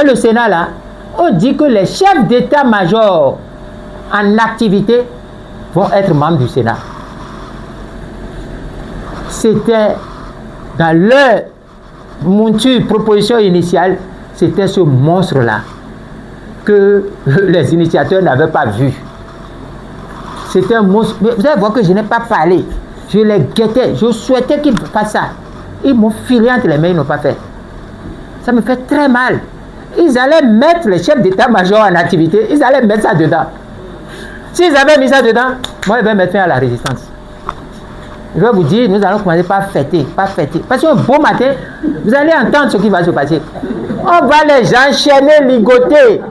Le Sénat, là, on dit que les chefs d'état-major en activité vont être membres du Sénat. C'était dans leur monture, proposition initiale, c'était ce monstre-là que les initiateurs n'avaient pas vu. C'était un monstre. Mais vous allez voir que je n'ai pas parlé. Je les guettais. Je souhaitais qu'ils fassent ça. Ils m'ont filé entre les mains, ils n'ont pas fait. Ça me fait très mal. Ils allaient mettre les chefs d'état-major en activité. Ils allaient mettre ça dedans. S'ils avaient mis ça dedans, moi, je vais mettre fin à la résistance. Je vais vous dire, nous allons commencer par fêter, Parce qu'un beau matin, vous allez entendre ce qui va se passer. On va les enchaîner, ligoter.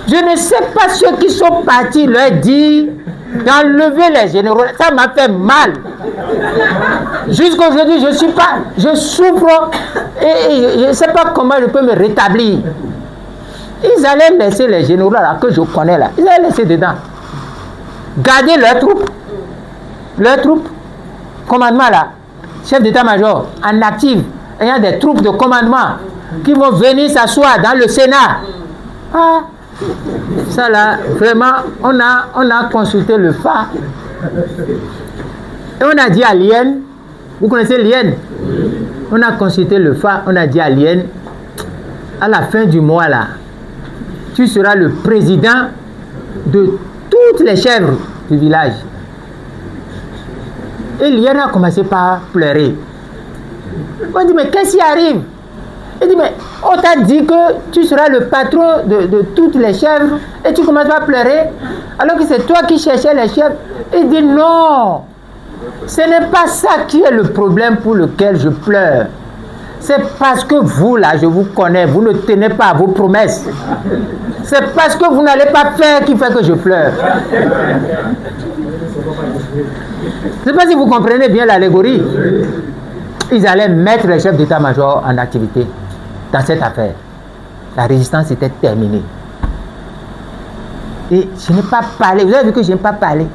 Je ne sais pas ceux qui sont partis leur dire d'enlever les généraux. Ça m'a fait mal. Jusqu'aujourd'hui, je souffre et je ne sais pas comment je peux me rétablir. Ils allaient laisser les généraux là que je connais là. Ils allaient laisser dedans. Garder leurs troupes, commandement là, chef d'état-major en actif, ayant des troupes de commandement qui vont venir s'asseoir dans le Sénat. Ah, ça là, vraiment, on a consulté le FA et on a dit à Lien, vous connaissez Lien? On a consulté le FA, on a dit à Lien, à la fin du mois là, tu seras le président de toutes les chèvres du village. Et Lien a commencé par pleurer. On dit, mais qu'est-ce qui arrive? Il dit, mais on t'a dit que tu seras le patron de toutes les chèvres et tu commences par pleurer alors que c'est toi qui cherchais les chèvres. Il dit, non, ce n'est pas ça qui est le problème pour lequel je pleure. C'est parce que vous, là, je vous connais, vous ne tenez pas à vos promesses. C'est parce que vous n'allez pas faire qui fait que je pleure. Je ne sais pas si vous comprenez bien l'allégorie. Ils allaient mettre les chefs d'état-major en activité dans cette affaire. La résistance était terminée. Et je n'ai pas parlé. Vous avez vu que je n'ai pas parlé.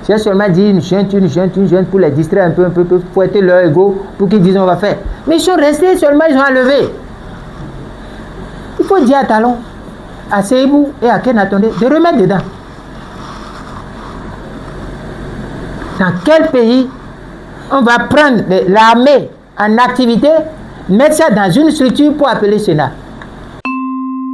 J'ai seulement dit une jeune pour les distraire un peu, fouetter leur ego pour qu'ils disent on va faire. Mais ils sont restés seulement, ils ont enlevé. Il faut dire à Talon, à Seibou et à Kenatonde de remettre dedans. Dans quel pays on va prendre l'armée en activité, mettre ça dans une structure pour appeler Sénat?